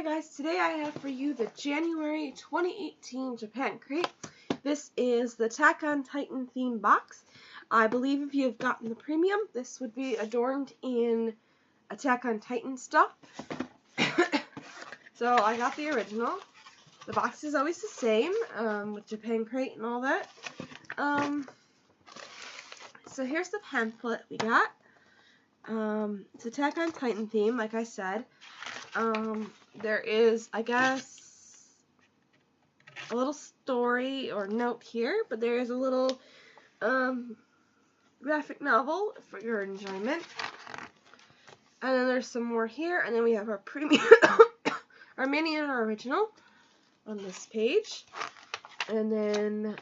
Hi guys, today I have for you the January 2018 Japan Crate. This is the Attack on Titan theme box. I believe if you have gotten the premium, this would be adorned in Attack on Titan stuff. So I got the original. The box is always the same, with Japan Crate and all that. So here's the pamphlet we got. It's Attack on Titan theme, like I said. There is, I guess, a little story or note here, but there is a little graphic novel for your enjoyment. And then there's some more here, and then we have our premium, our mini and our original on this page. And then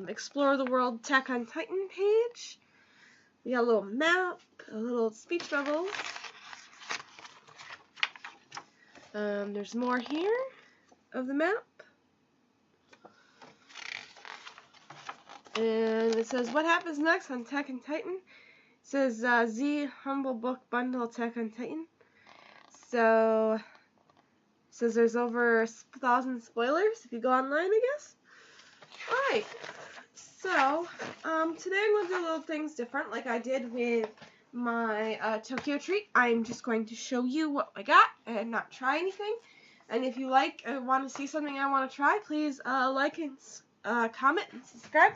Explore the World Attack on Titan page. We got a little map, a little speech bubble. There's more here of the map. And it says, what happens next on Attack on Titan? It says, Z Humble Book Bundle Attack on Titan. So, it says there's over 1,000 spoilers if you go online, I guess. Alright, so, today I'm going to do little things different like I did with my Tokyo treat. I'm just going to show you what I got and not try anything. And if you like want to see something I want to try, please like and comment and subscribe.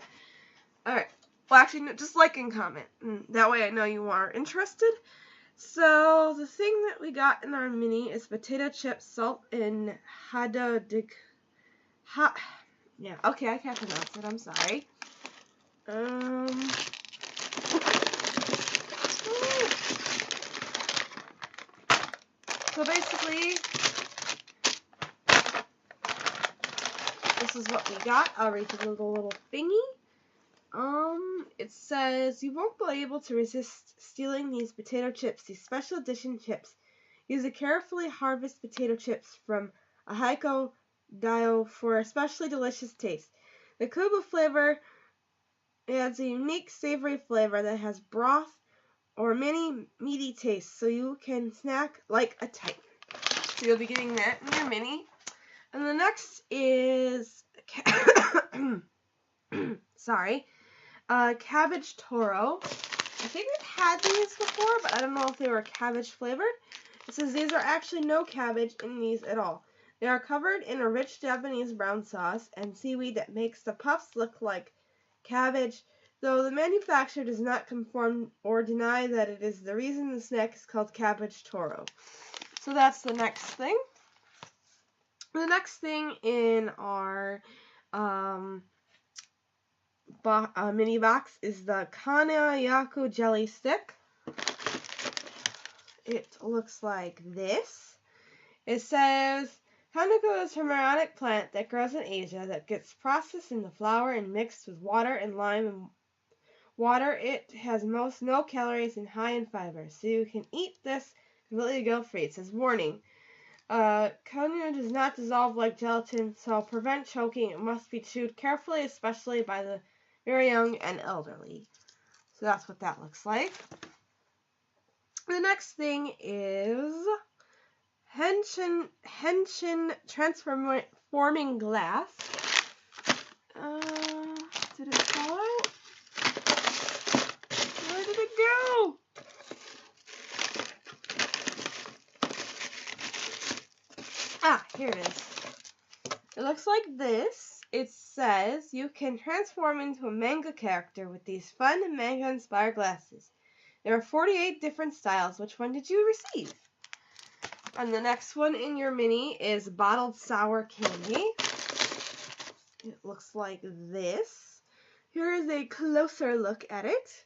Alright, well actually no, just like and comment. That way I know you are interested. So the thing that we got in our mini is potato chips, salt, and yeah, okay, I can't pronounce it, I'm sorry. So basically, this is what we got. I'll read the little thingy. It says, you won't be able to resist stealing these potato chips, these special edition chips. Use a carefully harvested potato chips from Ahiko Dio for a especially delicious taste. The Kuba flavor adds a unique savory flavor that has broth or mini meaty taste, so you can snack like a titan. So you'll be getting that in your mini. And the next is Cabbage Toro. I think we've had these before, but I don't know if they were cabbage flavored. It says these are actually no cabbage in these at all. They are covered in a rich Japanese brown sauce and seaweed that makes the puffs look like cabbage, though the manufacturer does not conform or deny that it is the reason the snack is called Cabbage Toro. So that's the next thing. The next thing in our mini box is the Kanayaku Jelly Stick. It looks like this. It says, Hanako is a hermetic plant that grows in Asia that gets processed into flour and mixed with water and lime and water. It has no calories and high in fiber, so you can eat this completely guilt-free. It says, warning, Kanya does not dissolve like gelatin, so prevent choking. It must be chewed carefully, especially by the very young and elderly. So that's what that looks like. The next thing is Henshin Transforming Glass. Did it fall out? Where did it go? Ah, here it is. It looks like this. It says you can transform into a manga character with these fun manga-inspired glasses. There are 48 different styles. Which one did you receive? And the next one in your mini is Bottled Sour Candy. It looks like this. Here is a closer look at it.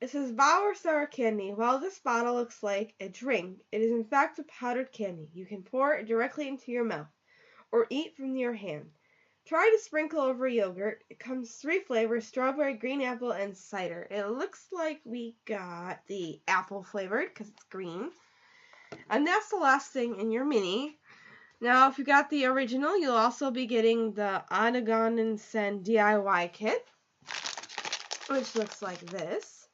It says Bauer Sour Candy. While this bottle looks like a drink, it is in fact a powdered candy. You can pour it directly into your mouth or eat from your hand. Try to sprinkle over yogurt. It comes 3 flavors, strawberry, green apple, and cider. It looks like we got the apple flavored because it's green. And that's the last thing in your mini. Now, if you got the original, you'll also be getting the Anaganen Sen DIY kit, which looks like this.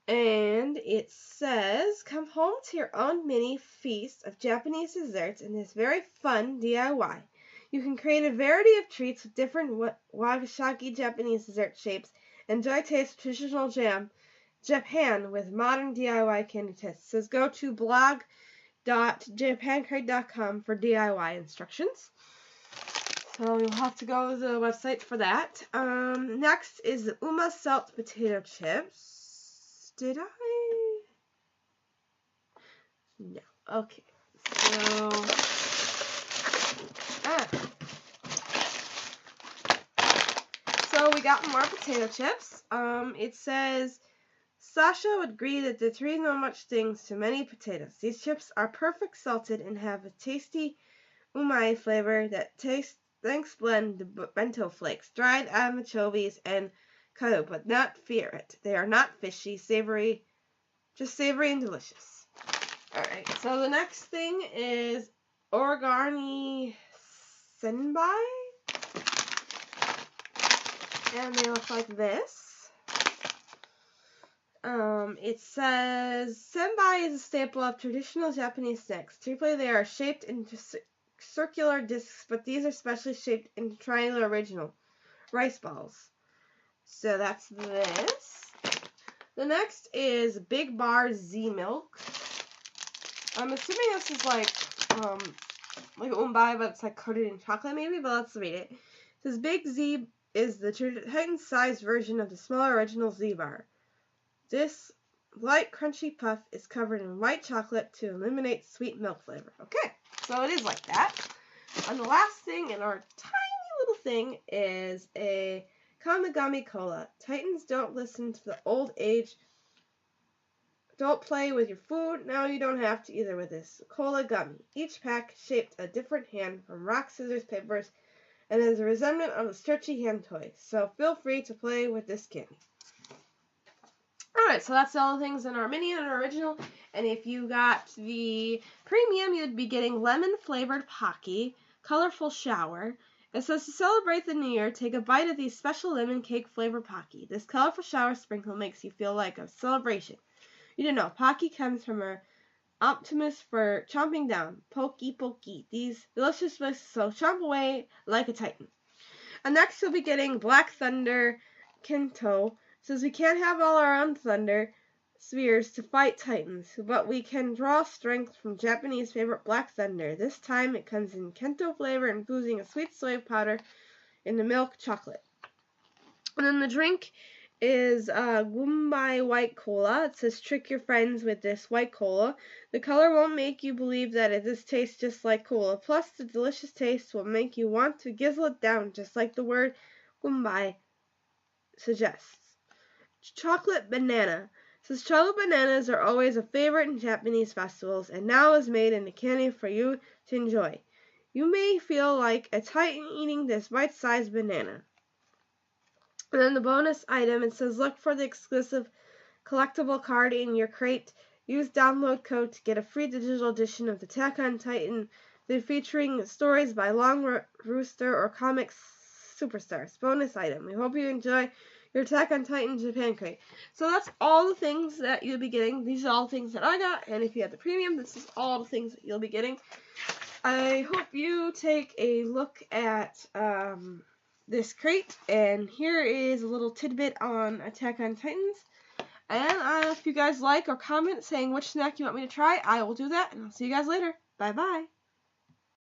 And it says, come home to your own mini feast of Japanese desserts in this very fun DIY. You can create a variety of treats with different wagasaki Japanese dessert shapes. Enjoy taste of traditional Japan with modern DIY candy tests. It says go to blog.japancrate.com for DIY instructions. So you'll have to go to the website for that. Next is the Uma Salt Potato Chips. Did I? No. Okay. So we got more potato chips. It says Sasha would agree that the three know much things to many potatoes. These chips are perfect salted and have a tasty umai flavor that thanks blend the bento flakes, dried anchovies, and kado, but not fear it. They are not fishy, savory, just savory and delicious. Alright, so the next thing is Origami Senbai. And they look like this. It says, Senbai is a staple of traditional Japanese snacks. Typically they are shaped into circular discs, but these are specially shaped into triangular original rice balls. So that's this. The next is Big Bar Z Milk. I'm assuming this is like umbai, but it's like coated in chocolate maybe, but let's read it. It says Big Z is the Titan-sized version of the smaller original Z Bar. This light crunchy puff is covered in white chocolate to eliminate sweet milk flavor. Okay, so it is like that. And the last thing in our tiny little thing is a Kamigami Cola. Titans don't listen to the old age. Don't play with your food. Now you don't have to either with this cola gummy. Each pack shaped a different hand from rock, scissors, papers, and is a resemblance of the stretchy hand toy. So feel free to play with this candy. Alright, so that's all the things in our mini and our original. And if you got the premium, you'd be getting lemon-flavored Pocky, colorful shower. It says to celebrate the new year, take a bite of these special lemon cake flavored Pocky. This colorful shower sprinkle makes you feel like a celebration. You don't know, Pocky comes from our optimus for chomping down. Pokey, pokey. These delicious biscuits, so chomp away like a titan. And next you'll be getting Black Thunder Kento. Says we can't have all our own thunder spheres to fight titans, but we can draw strength from Japanese favorite Black Thunder. This time it comes in Kento flavor, infusing a sweet soy powder in the milk chocolate. And then the drink is Gumbai White Cola. It says trick your friends with this white cola. The color won't make you believe that this tastes just like cola. Plus the delicious taste will make you want to gizzle it down, just like the word Gumbai suggests. Chocolate banana. Says chocolate bananas are always a favorite in Japanese festivals, and now is made into candy for you to enjoy. You may feel like a titan eating this bite-sized banana. And then the bonus item, it says look for the exclusive collectible card in your crate. Use download code to get a free digital edition of the Attack on Titan, featuring stories by Long Rooster or comics superstars. Bonus item. We hope you enjoy your Attack on Titan Japan crate. So that's all the things that you'll be getting. These are all the things that I got, and if you have the premium, this is all the things that you'll be getting. I hope you take a look at this crate, and here is a little tidbit on Attack on Titans. And if you guys like or comment saying which snack you want me to try, I will do that, and I'll see you guys later. Bye-bye.